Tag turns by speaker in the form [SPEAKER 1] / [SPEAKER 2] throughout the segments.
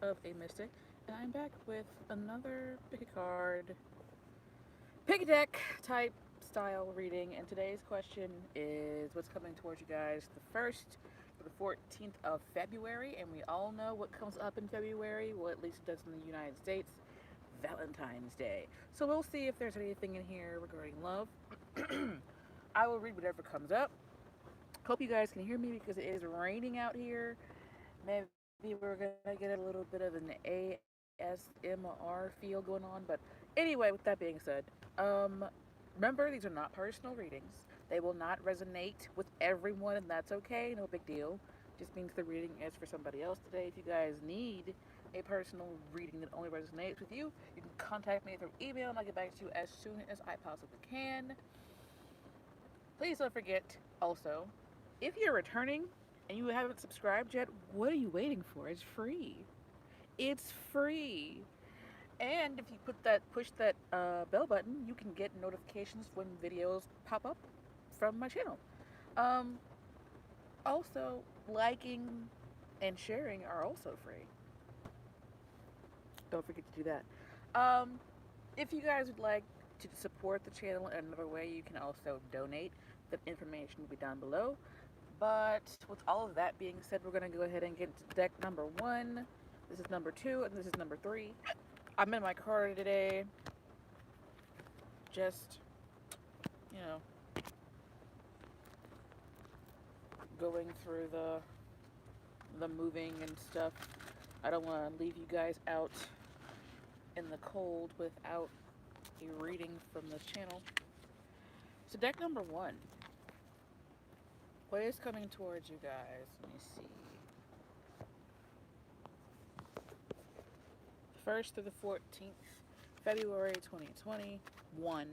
[SPEAKER 1] of a Mystic, and I'm back with another pick a deck type style reading. And today's question is what's coming towards you guys the 1st to the 14th of February, and we all know what comes up in February, well, at least it does in the United States. Valentine's Day. So we'll see if there's anything in here regarding love. I will read whatever comes up. Hope you guys can hear me because it is raining out here. Maybe we're gonna get a little bit of an ASMR feel going on, but anyway, with that being said, um, remember these are not personal readings. They will not resonate with everyone, and that's okay. No big deal. Just means the reading is for somebody else today. If you guys need a personal reading that only resonates with you, you can contact me through email, and I'll get back to you as soon as I possibly can. Please don't forget also, if you're returning and you haven't subscribed yet, what are you waiting for? It's free. It's free. And if you push that bell button, you can get notifications when videos pop up from my channel. Um, Also, liking and sharing are also free. Don't forget to do that. Um, if you guys would like to support the channel in another way, you can also donate. The information will be down below. But with all of that being said, we're going to go ahead and get to deck number one. This is number two, and this is number three. I'm in my car today, just, you know, going through the moving and stuff. I don't want to leave you guys out in the cold without a reading from the channel. So deck number one. What is coming towards you guys? Let me see. 1st through the 14th, February 2021.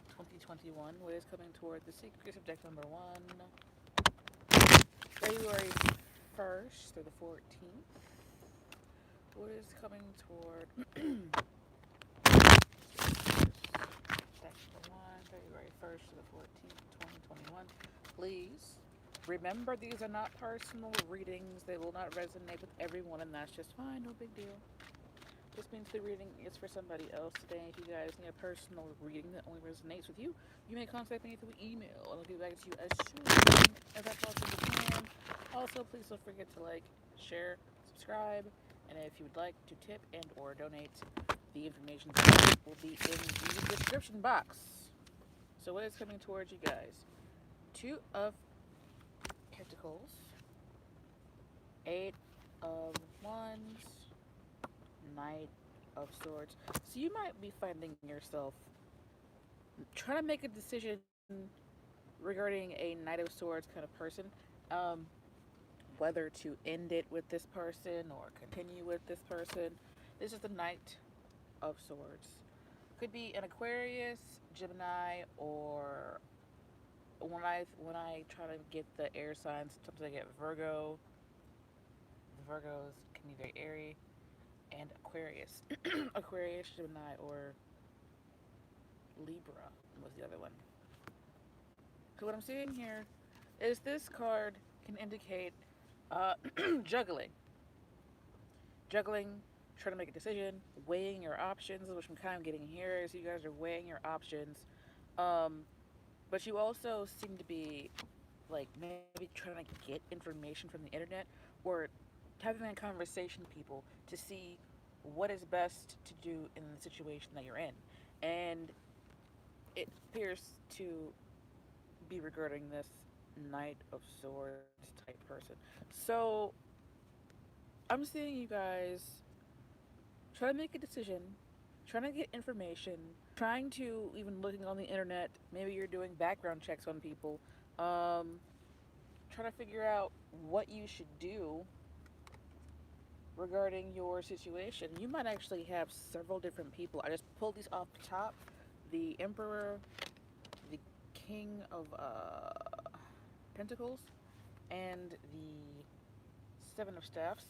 [SPEAKER 1] 2021. What is coming toward the secret subject number one? February 1st through the 14th. What is coming toward section 1, February 1st to the 14th, 2021? Please remember, these are not personal readings. They will not resonate with everyone, and that's just fine. No big deal. This means the reading is for somebody else today. If you guys need a personal reading that only resonates with you, you may contact me through email, and I'll get back to you as soon as I possibly can. Also, please don't forget to like, share, subscribe, and if you would like to tip and or donate, the information will be in the description box. So what is coming towards you guys? Two of Pentacles, Eight of Wands, Knight of Swords. So you might be finding yourself trying to make a decision regarding a Knight of Swords kind of person. Whether to end it with this person or continue with this person. This is the Knight of Swords. Could be an Aquarius, Gemini, or when I try to get the air signs, sometimes I get Virgo. The Virgos can be very airy, and Aquarius. Aquarius, Gemini, or Libra was the other one. So what I'm seeing here is this card can indicate juggling. Juggling, trying to make a decision, weighing your options, which I'm kind of getting here is you guys are weighing your options. But you also seem to be like maybe trying to get information from the internet or having a conversation with people to see what is best to do in the situation that you're in. And it appears to be regarding this Knight of Swords type person. So I'm seeing you guys try to make a decision, trying to get information, trying to even looking on the internet. Maybe you're doing background checks on people, trying to figure out what you should do regarding your situation. You might actually have several different people. I just pulled these off the top. The Emperor, the King of Pentacles, and the Seven of Staffs.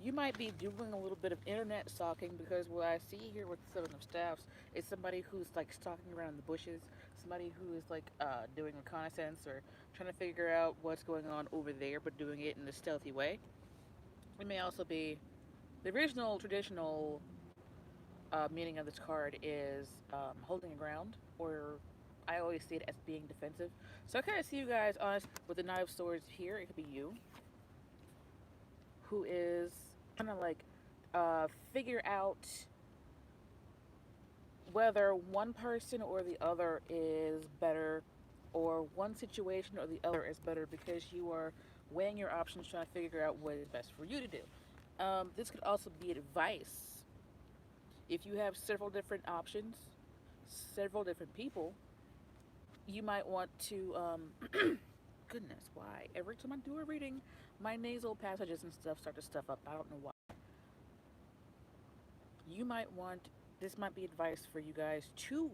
[SPEAKER 1] You might be doing a little bit of internet stalking because what I see here with the Seven of Staffs is somebody who's like stalking around the bushes, somebody who is like doing reconnaissance or trying to figure out what's going on over there, but doing it in a stealthy way. It may also be The original traditional meaning of this card is holding your ground, or I always see it as being defensive. So I kind of see you guys honest with the Knight of Swords here. It could be you, who is kind of like figure out whether one person or the other is better, or one situation or the other is better, because you are weighing your options, trying to figure out what is best for you to do. This could also be advice. If you have several different options, several different people, you might want to, goodness, why? Every time I do a reading, my nasal passages and stuff start to stuff up. I don't know why. You might want, this might be advice for you guys to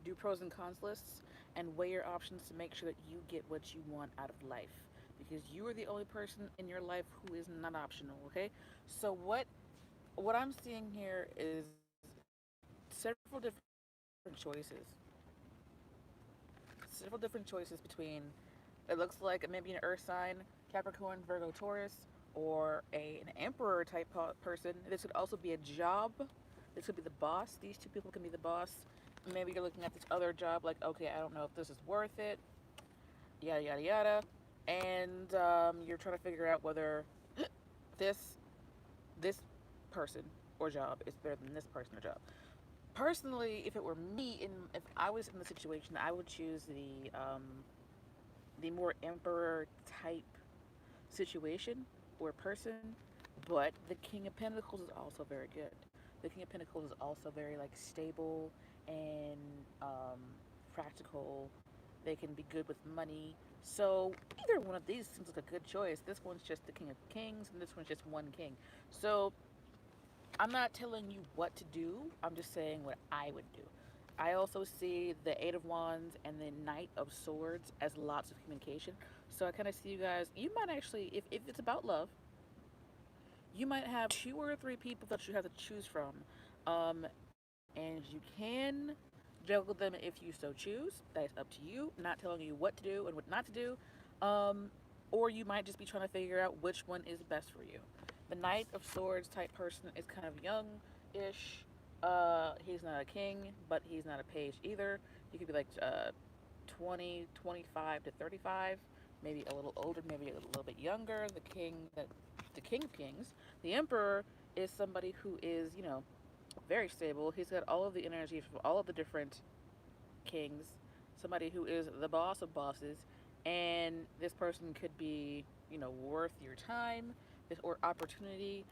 [SPEAKER 1] do pros and cons lists and weigh your options to make sure that you get what you want out of life. Because you are the only person in your life who is not optional, okay? So what I'm seeing here is several different choices. Several different choices between, it looks like maybe an earth sign, Capricorn, Virgo, Taurus, or an emperor type person. This could also be a job. This could be the boss. These two people can be the boss. Maybe you're looking at this other job like, okay, I don't know if this is worth it, yada, yada, yada. And you're trying to figure out whether this this person or job is better than this person or job. Personally, if it were me, if I was in the situation, I would choose the more emperor type situation or person. But the King of Pentacles is also very good. The King of Pentacles is also very like stable and practical. They can be good with money. So either one of these seems like a good choice. This one's just the King of Kings, and this one's just one king. So I'm not telling you what to do. I'm just saying what I would do. I also see the Eight of Wands and the Knight of Swords as lots of communication. So I kind of see you guys, you might actually, if it's about love, you might have two or three people that you have to choose from. And you can juggle them if you so choose. That is up to you. I'm not telling you what to do and what not to do. Or you might just be trying to figure out which one is best for you. The Knight of Swords type person is kind of young-ish. He's not a king, but he's not a page either. He could be like 20, 25 to 35, maybe a little older, maybe a little bit younger. The King of Kings, the Emperor, is somebody who is, very stable. He's got all of the energy from all of the different kings. Somebody who is the boss of bosses, and this person could be, worth your time. This or opportunity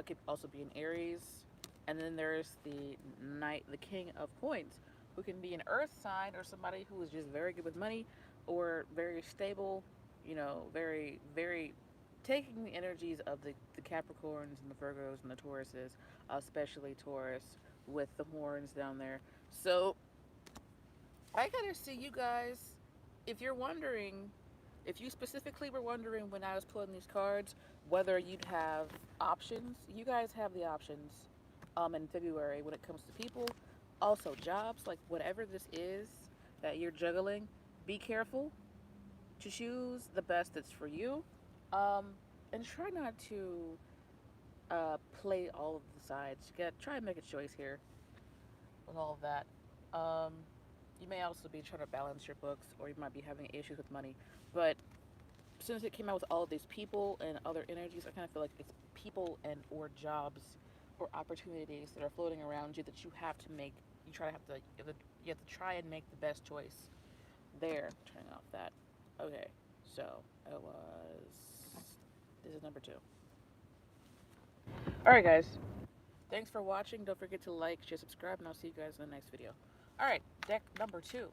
[SPEAKER 1] could also be an Aries. And then there's the King of Coins, who can be an Earth sign or somebody who is just very good with money or very stable. Very, very taking the energies of the Capricorns and the Virgos and the Tauruses, especially Taurus with the horns down there. So I gotta see you guys. If you're wondering, if you specifically were wondering when I was pulling these cards, whether you'd have options, you guys have the options in February when it comes to people. Also, jobs, like whatever this is that you're juggling, be careful to choose the best that's for you. And try not to play all of the sides. Try and make a choice here with all of that. Um, you may also be trying to balance your books, or you might be having issues with money. But since it came out with all of these people and other energies, I kind of feel like it's people and or jobs or opportunities that are floating around you that you have to make. You have to try and make the best choice. There, turning off that. Okay, so it was. This is number 2. Alright, guys. Thanks for watching. Don't forget to like, share, subscribe, and I'll see you guys in the next video. Alright, deck number 2.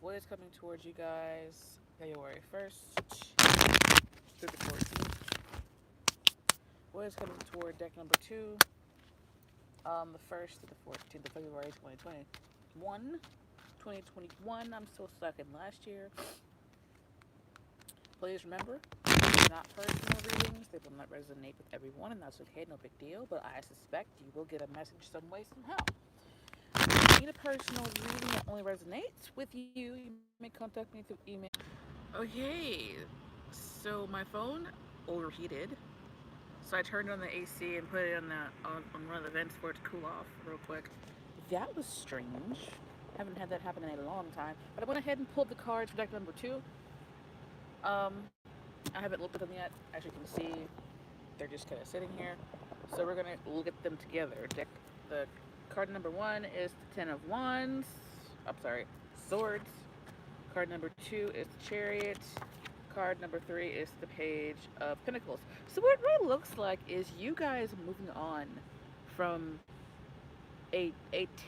[SPEAKER 1] What is coming towards you guys February 1st through the 14th? What is coming toward deck number 2 the 1st to the 14th of February 2021? I'm still stuck in last year. Please remember, not personal readings. They will not resonate with everyone, and that's okay, no big deal. But I suspect you will get a message some way, somehow. If you need a personal reading that only resonates with you, you may contact me through email. Okay, so my phone overheated, So I turned on the AC and put it on one of the vents for it to cool off real quick. That was strange. Haven't had that happen in a long time. But I went ahead and pulled the cards for deck number two. I haven't looked at them yet. As you can see, they're just kind of sitting here. So we're gonna look at them together. The card number one is the Ten of Wands. I'm sorry, Swords. Card number two is the Chariot. Card number three is the Page of Pentacles. So what it really looks like is you guys moving on from a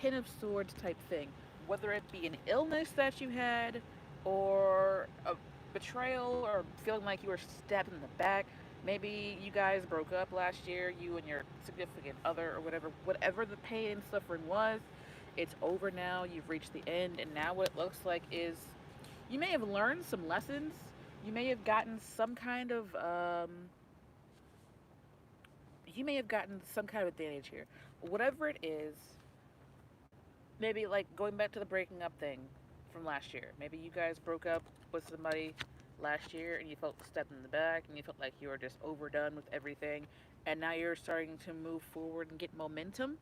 [SPEAKER 1] Ten of Swords type thing, whether it be an illness that you had, or a betrayal, or feeling like you were stabbed in the back. Maybe you guys broke up last year, you and your significant other, or whatever the pain and suffering was. It's over now. You've reached the end, and now what it looks like is you may have learned some lessons. You may have gotten some kind of advantage here. Whatever it is, maybe like going back to the breaking up thing from last year. Maybe you guys broke up with somebody last year and you felt stabbed in the back and you felt like you were just overdone with everything, and now you're starting to move forward and get momentum.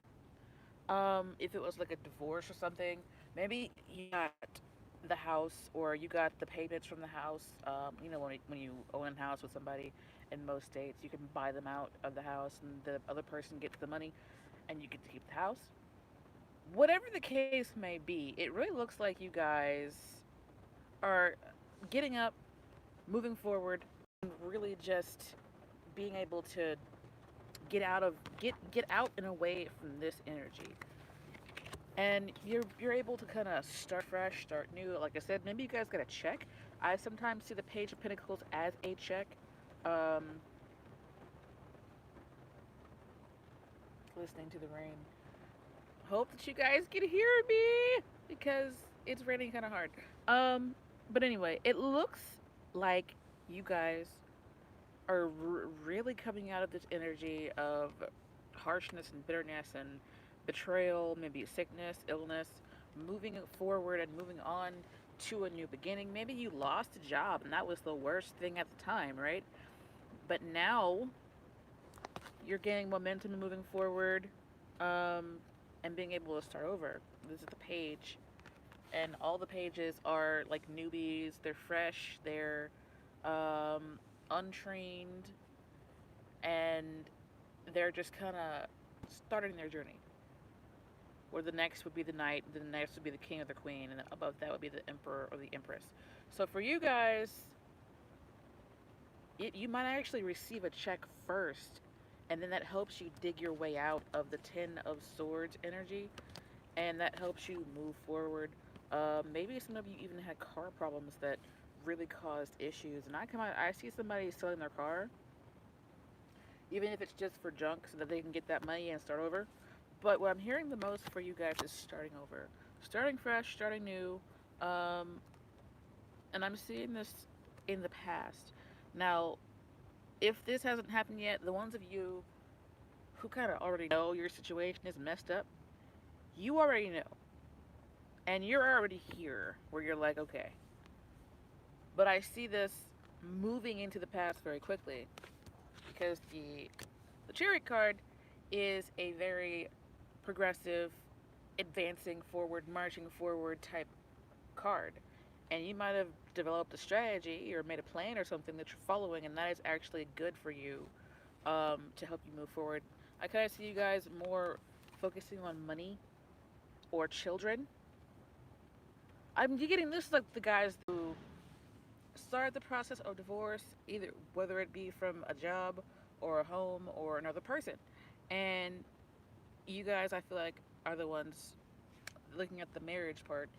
[SPEAKER 1] If it was like a divorce or something, maybe you got the house or you got the payments from the house. When you own a house with somebody in most states, you can buy them out of the house and the other person gets the money and you get to keep the house. Whatever the case may be, it really looks like you guys are getting up, moving forward, and really just being able to get out and away from this energy. And you're able to kind of start fresh, start new. Like I said, maybe you guys got a check. I sometimes see the Page of Pentacles as a check. Um, Listening to the rain. Hope that you guys can hear me because it's raining kind of hard. But anyway, it looks like you guys are really coming out of this energy of harshness and bitterness and betrayal, maybe sickness, illness, moving forward and moving on to a new beginning. Maybe you lost a job and that was the worst thing at the time, right? But now you're gaining momentum and moving forward, and being able to start over. This is the page, and all the pages are like newbies. They're fresh. They're untrained, and they're just kind of starting their journey. Where the next would be the knight, the next would be the king or the queen, and then above that would be the emperor or the empress. So for you guys, you might actually receive a check first, and then that helps you dig your way out of the Ten of Swords energy, and that helps you move forward. Maybe some of you even had car problems that really caused issues, and I see somebody selling their car, even if it's just for junk, so that they can get that money and start over. But what I'm hearing the most for you guys is starting over, starting fresh, starting new, um, and I'm seeing this in the past. Now, if this hasn't happened yet, the ones of you who kind of already know your situation is messed up, you already know. And you're already here where you're like, okay. But I see this moving into the past very quickly because the Chariot card is a very progressive, advancing forward, marching forward type card. And you might have developed a strategy or made a plan or something that you're following, and that is actually good for you, to help you move forward. I kind of see you guys more focusing on money or children. I'm getting this like the guys who started the process of divorce, either whether it be from a job or a home or another person. And you guys, I feel like, are the ones looking at the marriage part,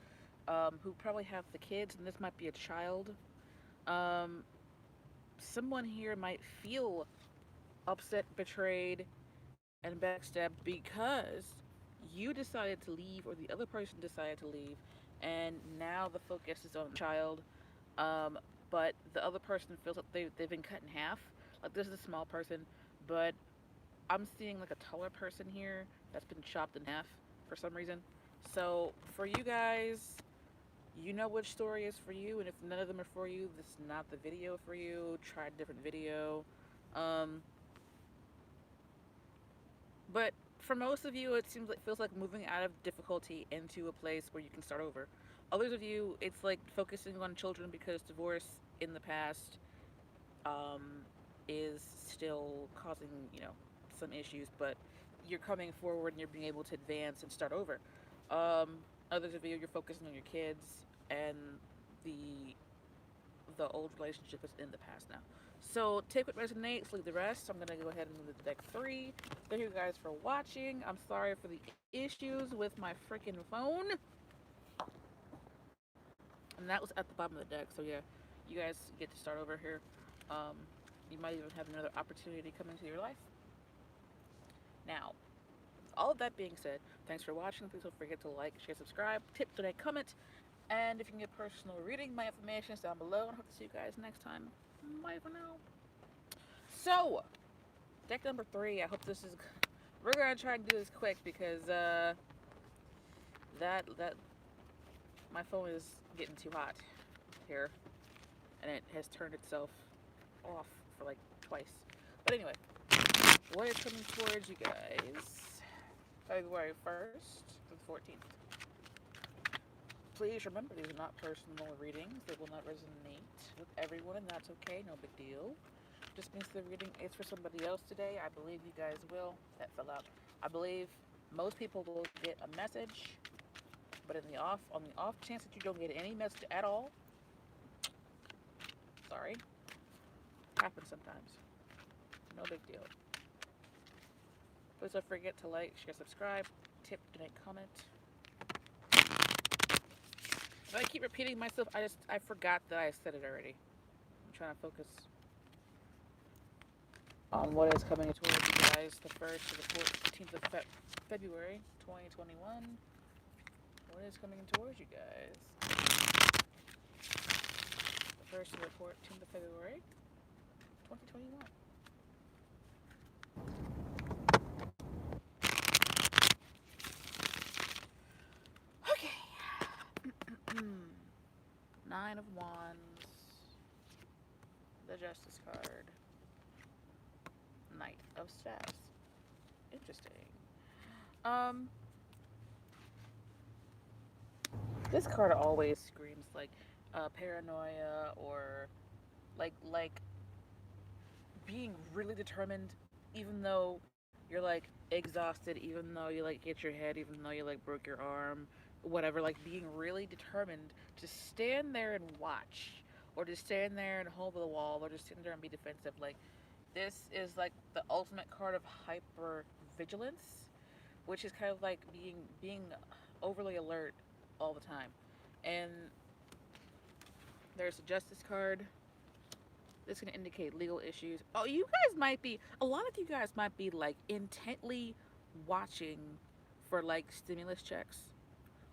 [SPEAKER 1] who probably have the kids, and this might be a child. Um, Someone here might feel upset, betrayed, and backstabbed because you decided to leave or the other person decided to leave, and now the focus is on the child. Um, but the other person feels like they've been cut in half. Like this is a small person, but I'm seeing like a taller person here that's been chopped in half for some reason. So for you guys, you know which story is for you, and if none of them are for you, this is not the video for you. Try a different video. Um, But for most of you, it feels like moving out of difficulty into a place where you can start over. Others of you, it's like focusing on children because divorce in the past um, is still causing, some issues, but you're coming forward and you're being able to advance and start over. Um, Others of you, you're focusing on your kids, and the the old relationship is in the past now. So take what resonates, leave the rest. I'm gonna go ahead and move to deck three. Thank you guys for watching. I'm sorry for the issues with my freaking phone. And that was at the bottom of the deck. So yeah, you guys get to start over here. Um, you might even have another opportunity come into your life. Now, all of that being said, thanks for watching. Please don't forget to like, share, subscribe, tip, donate, comment. And if you can get personal reading, my information is down below. And I hope to see you guys next time. Bye for now. So, deck number three. I hope this is. We're gonna try and do this quick because that my phone is getting too hot here, and it has turned itself off for like twice. But anyway, what is coming towards you guys? February 1st to the 14th. Please remember these are not personal readings. They will not resonate with everyone, and that's okay. No big deal. Just means the reading is for somebody else today. I believe you guys will. That fell out. I believe most people will get a message, but on the off chance that you don't get any message at all, sorry, happens sometimes. No big deal. Please don't forget to like, share, subscribe, tip, donate, comment. If I keep repeating myself, I forgot that I said it already. I'm trying to focus on what is coming towards you guys the 1st to the 14th of February 2021. What is coming towards you guys? The 1st to the 14th of February 2021. Okay. 9 of Wands, the Justice card, Knight of Staffs. Interesting. This card always screams like paranoia or like being really determined, even though you're like exhausted, even though you like hit your head, even though you like broke your arm, whatever. Like being really determined to stand there and watch, or to stand there and hold the wall, or just stand there and be defensive. Like this is like the ultimate card of hyper vigilance, which is kind of like being overly alert all the time. And there's a Justice card. This can indicate legal issues. Oh, you guys might be, a lot of you guys might be like intently watching for like stimulus checks.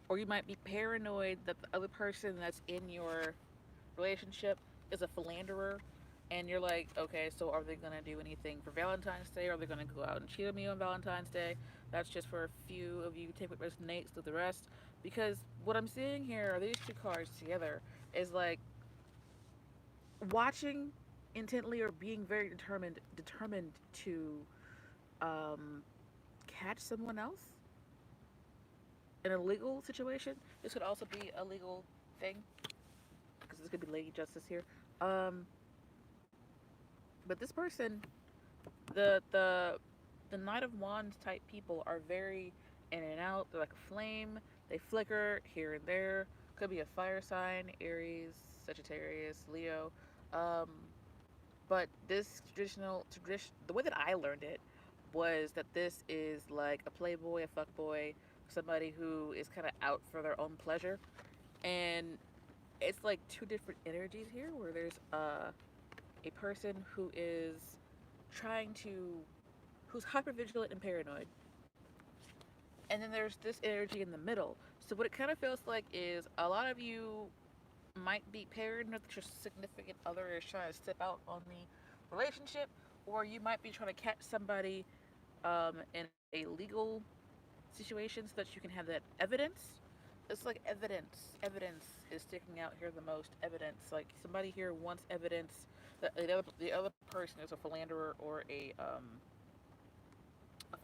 [SPEAKER 1] Or you might be paranoid that the other person that's in your relationship is a philanderer. And you're like, okay, so are they going to do anything for Valentine's Day? Or are they going to go out and cheat on me on Valentine's Day? That's just for a few of you. Take what resonates with the rest. Because what I'm seeing here are these two cards together is like watching intently or being very determined to um, catch someone else in a legal situation. This could also be a legal thing because this could be Lady Justice here. But this person, the Knight of Wands type people are very in and out. They're like a flame. They flicker here and there. Could be a fire sign: Aries, Sagittarius, Leo. Um, but this the way that I learned it was that this is like a playboy, a fuckboy, somebody who is kind of out for their own pleasure, and it's like two different energies here, where there's a person who is trying to who's hyper vigilant and paranoid, and then there's this energy in the middle. So what it kind of feels like is a lot of you might be paired with your significant other is trying to step out on the relationship, or you might be trying to catch somebody in a legal situation so that you can have that evidence. It's like evidence. Evidence is sticking out here the most. Evidence. Like somebody here wants evidence that the other person is a philanderer or a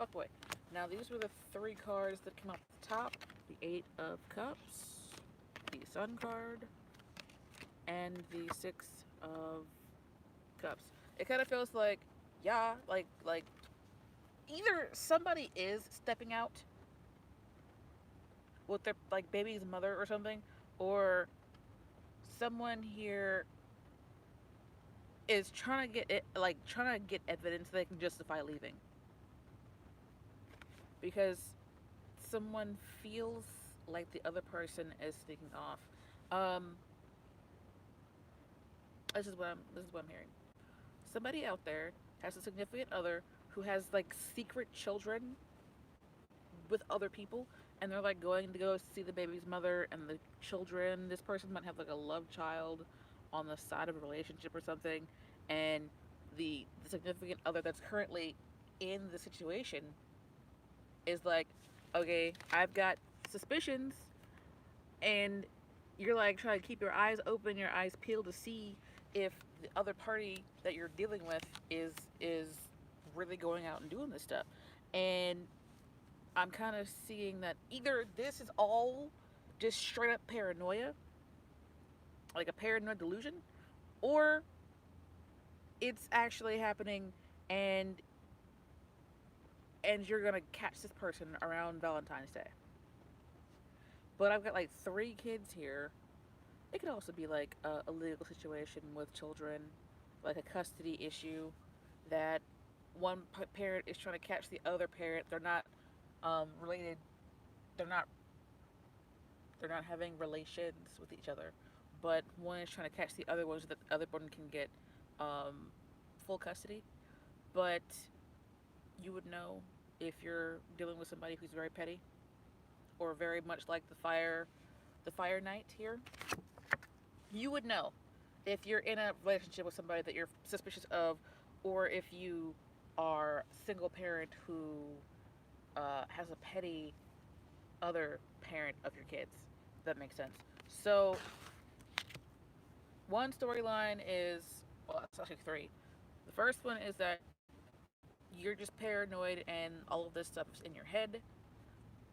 [SPEAKER 1] fuckboy. Now these were the 3 cards that came off the top. The 8 of Cups, the Sun card, and the 6 of Cups. It kind of feels like, yeah, like either somebody is stepping out with their like baby's mother or something, or someone here is trying to get it, like trying to get evidence they can justify leaving, because someone feels like the other person is sneaking off. Um, this is what I'm hearing. Somebody out there has a significant other who has like secret children with other people, and they're like going to go see the baby's mother and the children. This person might have like a love child on the side of a relationship or something, and the significant other that's currently in the situation is like, okay, I've got suspicions, and you're like trying to keep your eyes open, your eyes peeled to see if the other party that you're dealing with is really going out and doing this stuff. And I'm kind of seeing that either this is all just straight up paranoia, like a paranoid delusion, or it's actually happening, and you're gonna catch this person around Valentine's Day. But I've got like 3 kids here. It could also be like a legal situation with children, like a custody issue that one parent is trying to catch the other parent. They're not related. They're not. They're not having relations with each other, but one is trying to catch the other one so that the other one can get um, full custody. But you would know if you're dealing with somebody who's very petty, or very much like the fire knight here. You would know if you're in a relationship with somebody that you're suspicious of, or if you are a single parent who has a petty other parent of your kids. If that makes sense. So one storyline is, well, it's actually 3. The first one is that you're just paranoid and all of this stuff is in your head.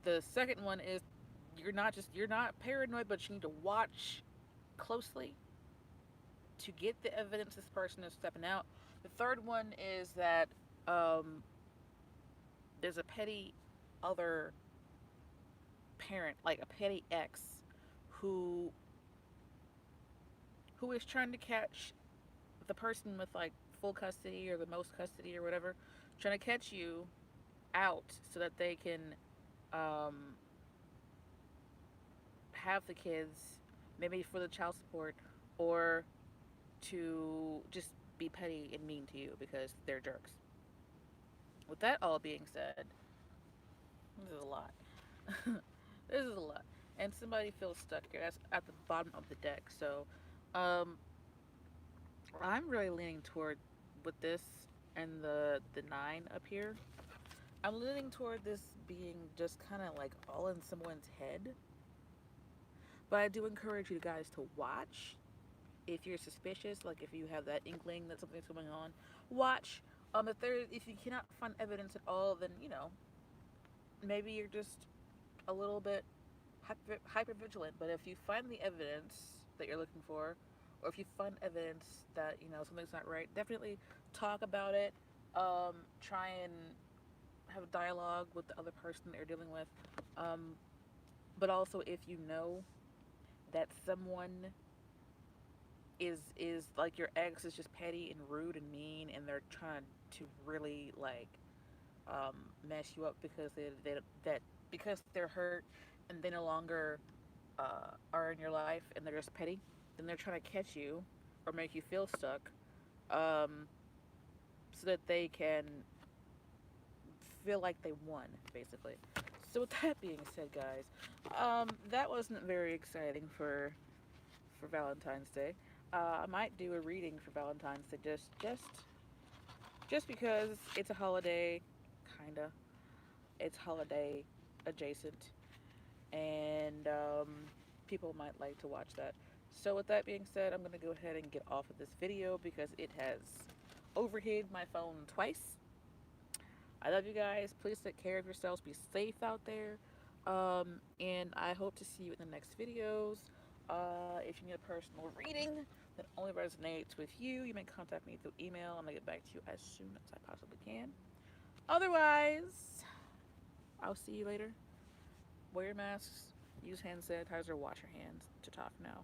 [SPEAKER 1] The second one is you're not paranoid, but you need to watch closely to get the evidence this person is stepping out. The third one is that there's a petty other parent, like a petty ex, who is trying to catch the person with like full custody or the most custody or whatever, trying to catch you out so that they can um, have the kids, maybe for the child support, or to just be petty and mean to you because they're jerks. With that all being said, this is a lot. This is a lot. And somebody feels stuck here. That's at the bottom of the deck. So, um, I'm really leaning toward with this and the 9 up here. I'm leaning toward this being just kind of like all in someone's head. But I do encourage you guys to watch. If you're suspicious, like if you have that inkling that something's going on, watch. If you cannot find evidence at all, then maybe you're just a little bit hyper vigilant. But if you find the evidence that you're looking for, or if you find evidence that something's not right, definitely talk about it. Try and have a dialogue with the other person that you're dealing with. But also, if you know that someone is like your ex is just petty and rude and mean, and they're trying to really like mess you up because because they're hurt and they no longer are in your life and they're just petty, then they're trying to catch you or make you feel stuck, so that they can feel like they won, basically. So with that being said, guys, that wasn't very exciting for Valentine's Day. I might do a reading for Valentine's Day, just because it's a holiday, kinda. It's holiday adjacent, and people might like to watch that. So with that being said, I'm gonna go ahead and get off of this video because it has overheated my phone twice. I love you guys. Please take care of yourselves. Be safe out there. And I hope to see you in the next videos. If you need a personal reading that only resonates with you, you may contact me through email. I'm going to get back to you as soon as I possibly can. Otherwise, I'll see you later. Wear your masks, use hand sanitizer, wash your hands to talk now.